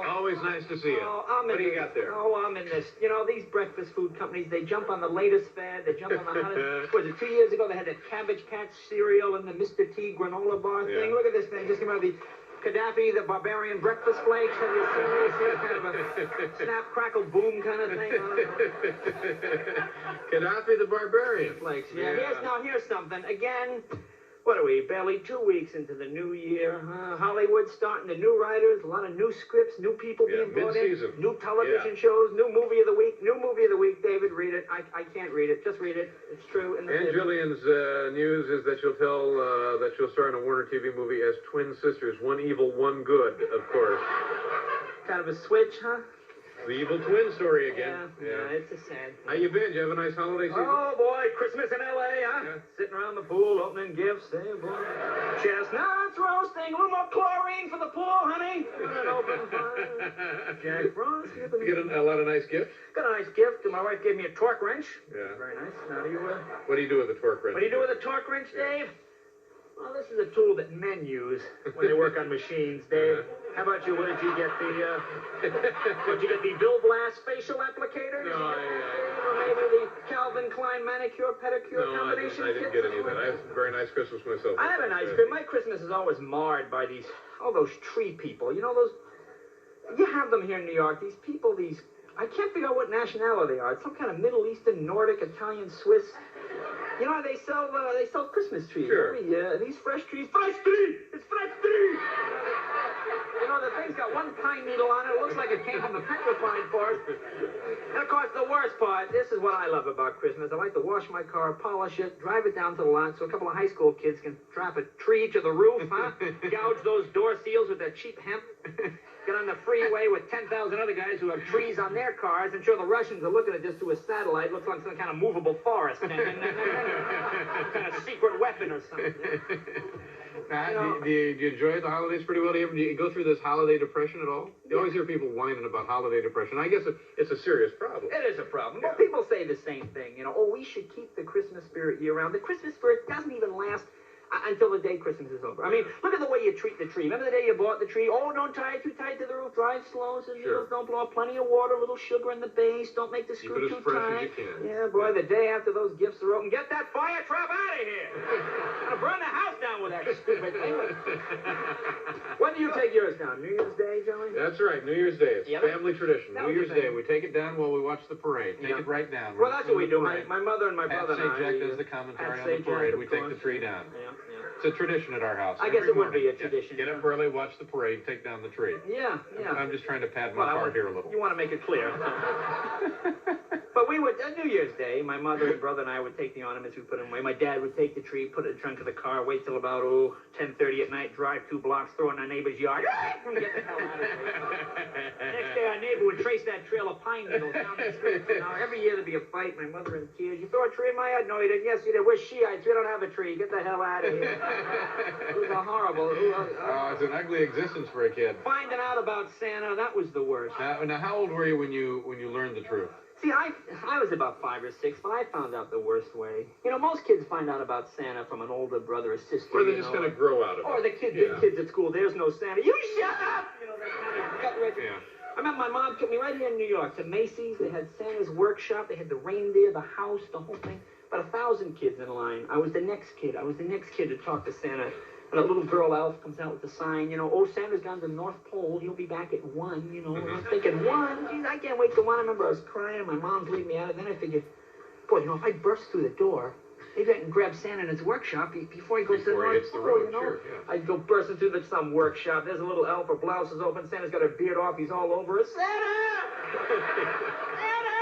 Paul. Always nice to see you. What do you got there? I'm in this. You know, these breakfast food companies, they jump on the latest fad. They jump on the hottest. Was it 2 years ago? They had that Cabbage Patch cereal and the Mr. T granola bar thing. Look at this thing. Just came out of the Gaddafi, the barbarian breakfast flakes. Have you seen this here? Kind of a snap, crackle, boom kind of thing. Gaddafi the barbarian. Flakes. Here's something. Again, what are we? Barely 2 weeks into the new year. Hollywood's starting the new writers, a lot of new scripts, new people being brought in, new television shows, new movie of the week. David, read it. I can't read it. Just read it. It's true. And Jillian's news is that she'll star in a Warner TV movie as twin sisters, one evil, one good, of course. Kind of a switch, huh? The evil twin story again. Yeah, it's a sad thing. How you been? Did you have a nice holiday season? Oh, boy, Christmas in L.A., huh? Yeah. Sitting around the pool, opening gifts. Hey, boy. Chestnuts roasting, a little more chlorine for the pool, honey. An open fire. Jack Frost. You get a lot of nice gifts? Got a nice gift. My wife gave me a torque wrench. Yeah. Very nice. Now, what do you do with a torque wrench? What do you do with a torque wrench, Dave? Well, this is a tool that men use when they work on machines, Dave. How about you? What did you get? Did you get the Bill Blast facial applicator? No, or maybe the Calvin Klein manicure pedicure combination? I didn't get any of that. I had a very nice Christmas myself. I had a nice Christmas. My Christmas is always marred by all those tree people. You know those? You have them here in New York. These people, I can't figure out what nationality they are. It's some kind of Middle Eastern, Nordic, Italian, Swiss. You know, they sell Christmas trees every year. These fresh trees, fresh tree! It's fresh tree! You know, the thing's got one pine needle on it. It looks like it came from the petrified forest. And of course, the worst part, this is what I love about Christmas. I like to wash my car, polish it, drive it down to the lot so a couple of high school kids can strap a tree to the roof, huh? Gouge those door seals with that cheap hemp. Get on the freeway with 10,000 other guys who have trees on their cars and show the Russians are looking at this through a satellite. Looks like some kind of movable forest. Some kind of secret weapon or something. Do you enjoy the holidays pretty well? Do you go through this holiday depression at all? You always hear people whining about holiday depression. I guess it's a serious problem. It is a problem. Well, people say the same thing. You know, we should keep the Christmas spirit year-round. The Christmas spirit doesn't even last until the day Christmas is over. I mean, look at the way you treat the tree. Remember the day you bought the tree? Oh, don't tie it too tight to the roof. Drive slow so needles don't blow up. Plenty of water, a little sugar in the base. Don't make the screw too tight. Yeah, boy, the day after those gifts are open, get that fire trap out of here. I'm gonna burn the house down with that stupid thing. When do you take yours down? New Year's Day, Joey? That's right, New Year's Day. It's family tradition. New Year's Day, we take it down while we watch the parade. Take it right down. Well, that's what we do. My mother and my brother and I. Jack does the commentary on the parade. We take the tree down. It's a tradition at our house. I guess it would be a tradition. Get up early, watch the parade, take down the tree. Yeah. I'm just trying to pad my part here a little. You want to make it clear. But we would, on New Year's Day, my mother and brother and I would take the ornaments, we put them away. My dad would take the tree, put it in the trunk of the car, wait till about 10:30 at night, drive 2 blocks, throw it in our neighbor's yard, and get the hell out of there. Next day, our neighbor would trace that trail of pine needles down the street. Every year there'd be a fight, my mother in tears. You throw a tree in my yard? No, you didn't. Yes, you did. We're Shiites. We don't have a tree. Get the hell out of here. It was a horrible. It's an ugly existence for a kid. Finding out about Santa, that was the worst. Now, how old were you when you learned the truth? See, I was about 5 or 6, but I found out the worst way. You know, most kids find out about Santa from an older brother or sister. Or they're just going to grow out of it. Or the kids at school, there's no Santa. You shut up! You know, that kind of gut-wrenching. I remember my mom took me right here in New York to Macy's. They had Santa's workshop. They had the reindeer, the house, the whole thing. About 1,000 kids in line. I was the next kid. to talk to Santa. And a little girl elf comes out with the sign, Santa's gone to the North Pole. He'll be back at 1, And I'm thinking, 1? Geez, I can't wait till 1. I remember I was crying. My mom's leaving me out. And then I figured, boy, if I burst through the door, maybe I can grab Santa in his workshop before he goes to the North Pole, I'd go bursting through some workshop. There's a little elf. Her blouse is open. Santa's got her beard off. He's all over it. Santa! Santa!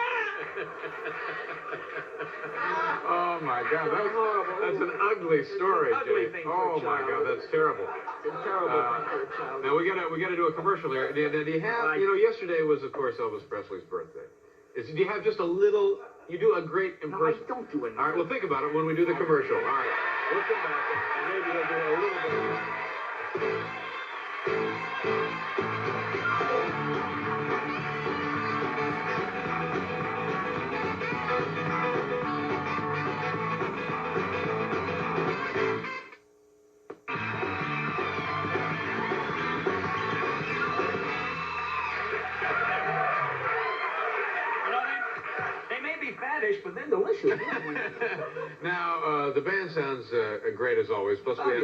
Oh my God, that's an ugly story, Jay. Oh my God, that's terrible. It's a terrible thing for a child. Now we gotta do a commercial here. Do you have? Yesterday was of course Elvis Presley's birthday. Do you have just a little? You do a great impression. No, I don't do it. All right, well think about it when we do the commercial. All right, we'll come back. Maybe we'll do a little bit. delicious. Now, the band sounds great as always. Plus, we have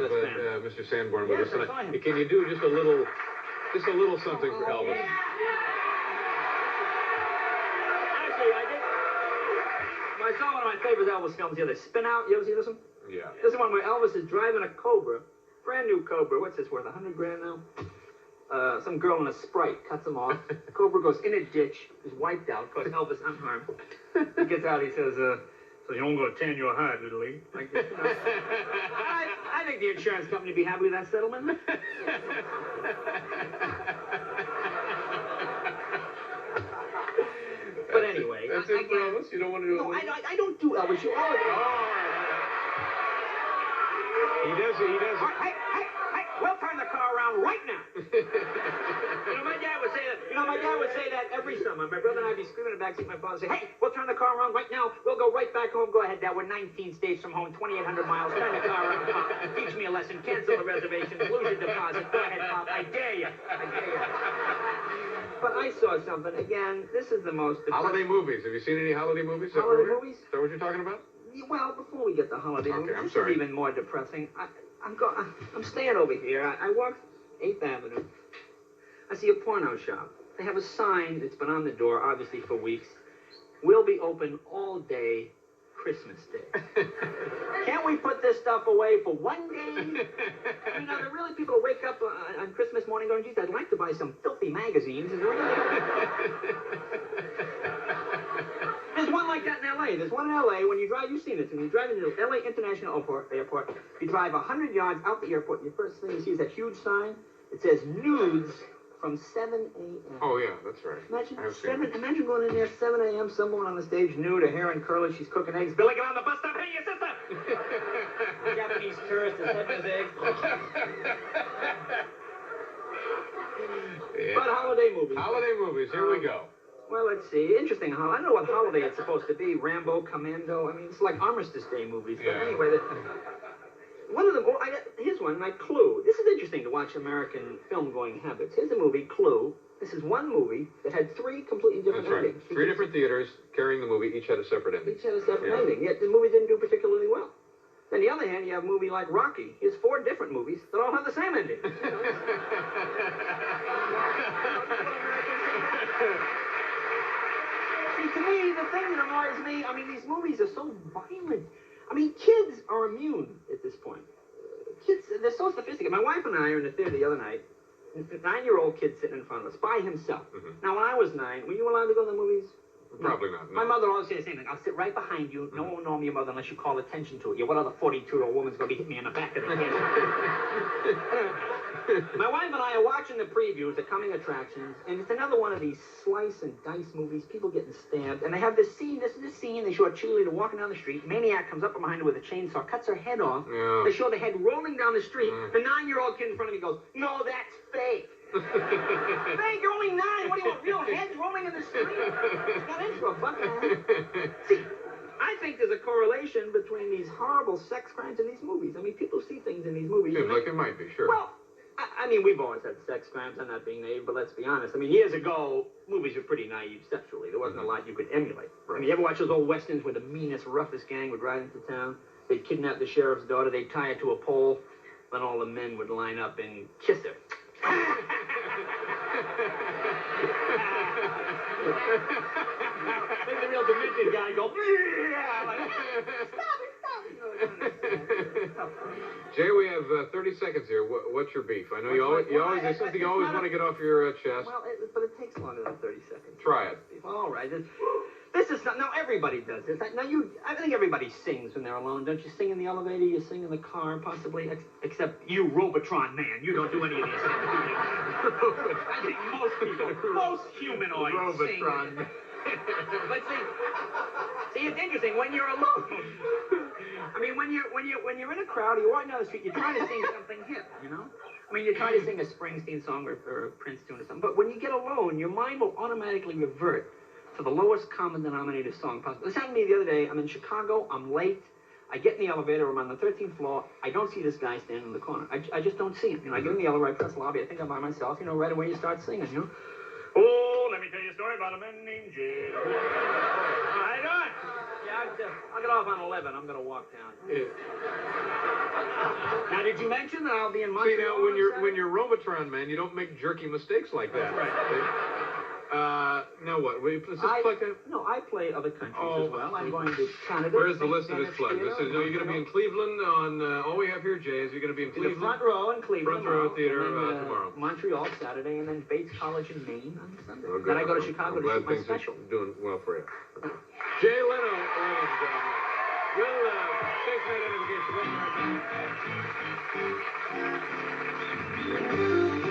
Mr. Sanborn with us tonight. Can you do just a little something for Elvis? Yeah. Actually, I saw one of my favorite Elvis films the other day, Spin Out. You ever see this one? Yeah. This is one where Elvis is driving a Cobra, brand new Cobra. What's this worth? $100 grand now? Some girl in a Sprite cuts him off. Cobra goes in a ditch, is wiped out. Of course, Elvis unharmed. He gets out. He says, "So you don't go to tan your heart, little league." Like this, you know? I think the insurance company would be happy with that settlement. But anyway, that's it for Elvis. You don't want to do it? No, I don't do Elvis. You always. He does. Hey, we'll turn the car around right now. My dad would say that. My dad would say that every summer. My brother and I'd be screaming in the backseat. My father would say, "Hey, we'll turn the car around right now. We'll go right back home. Go ahead, Dad. We're 19 states from home, 2,800 miles. Turn the car around, Pop. Teach me a lesson. Cancel the reservation. Lose your deposit. Go ahead, Pop. I dare you. But I saw something. Again, this is the most... Holiday movies. Have you seen any holiday movies? Holiday movies? Is that what you're talking about? Well, before we get to holiday movies, I'm this sorry. is even more depressing. I'm staying over here. I walk 8th Avenue. I see a porno shop. They have a sign that's been on the door, obviously for weeks. We'll be open all day Christmas Day. Can't we put this stuff away for one day? There are really people who wake up on Christmas morning going, "Geez, I'd like to buy some filthy magazines." There's one like that in L.A. There's one in L.A. when you drive, you've seen it, when you drive into L.A. International Airport, you drive 100 yards out the airport, and the first thing you see is that huge sign. It says nudes from 7 a.m. Oh, yeah, that's right. Imagine going in there 7 a.m., someone on the stage nude, her hair and curly, she's cooking eggs. Billy, get on the bus stop. Hey, your sister! The Japanese tourist is having his eggs. Yeah. But holiday movies. Holiday movies, here we go. Well, let's see. Interesting. I don't know what holiday it's supposed to be. Rambo, Commando. I mean, it's like Armistice Day movies. But anyway, one of them. Here's one. Like Clue. This is interesting to watch American film-going habits. Here's a movie, Clue. This is one movie that had 3 completely different endings. 3 different theaters carrying the movie. Each had a separate ending. Each had a separate ending. Yet the movie didn't do particularly well. On the other hand, you have a movie like Rocky. Here's 4 different movies that all have the same ending. See, to me, the thing that annoys me, these movies are so violent. Kids are immune at this point. Kids, they're so sophisticated. My wife and I are in the theater the other night. A 9-year-old kid sitting in front of us by himself. Now, when I was 9, were you allowed to go to the movies? Probably not. No. My mother always said the same thing. I'll sit right behind you. No one will know I'm your mother unless you call attention to it. What other 42-year-old woman's going to be hitting me in the back of the head? My wife and I are watching the previews, the coming attractions, and it's another one of these slice and dice movies, people getting stabbed, and they have this scene, they show a cheerleader walking down the street, maniac comes up behind her with a chainsaw, cuts her head off, They show the head rolling down the street, the 9-year-old kid in front of me goes, "No, that's fake." Fake, you're only 9, what do you want, real heads rolling in the street? Got into a bucket. See, I think there's a correlation between these horrible sex crimes and these movies. People see things in these movies. Seems like it might be, sure. Well, we've always had sex crimes. I'm not being naive, but let's be honest. Years ago, movies were pretty naive sexually. There wasn't a lot you could emulate. Right. You ever watch those old westerns where the meanest, roughest gang would ride into town? They'd kidnap the sheriff's daughter. They'd tie her to a pole. Then all the men would line up and kiss her. Then the real demented guy go, stop it. Jay, we have 30 seconds here. What's your beef? I know there's something you always want to get off your chest. Well, but it takes longer than 30 seconds. Try it. All right. This is not, now everybody does this. Now I think everybody sings when they're alone. Don't you sing in the elevator? You sing in the car, possibly. Except you, Robotron man. You don't do any of these things, do you? I think most people, most humanoids Robotron. sing. But see, it's interesting when you're alone. When you're in a crowd, you're walking down the street, you're trying to sing something hip, you're trying to sing a Springsteen song or a Prince tune or something. But when you get alone, your mind will automatically revert to the lowest common denominator song possible. This happened to me the other day. I'm in Chicago. I'm late. I get in the elevator. I'm on the 13th floor. I don't see this guy standing in the corner. I just don't see him. I get in the elevator. I press lobby. I think I'm by myself. Right away you start singing. Oh, let me tell you a story about a man named Jay. How you doing? I'll get off on 11. I'm going to walk down. Yeah. Now, did you mention that I'll be in See, Montreal? now, when you're Robotron, man, you don't make jerky mistakes like that. Right. Now what? Is this plug time? No, I play other countries as well. I'm going to Canada. Where's the list of this plug? This is, you're going to be in Cleveland on, all we have here, Jay, is you're going to be in In Cleveland. the front row in Cleveland. Front row theater and then, tomorrow. Montreal Saturday, and then Bates College in Maine on Sunday. Oh, good. Then I go to Chicago to shoot my things special. are doing well for you. Jay Leno, ladies and gentlemen. We'll take that identification. We'll be right back.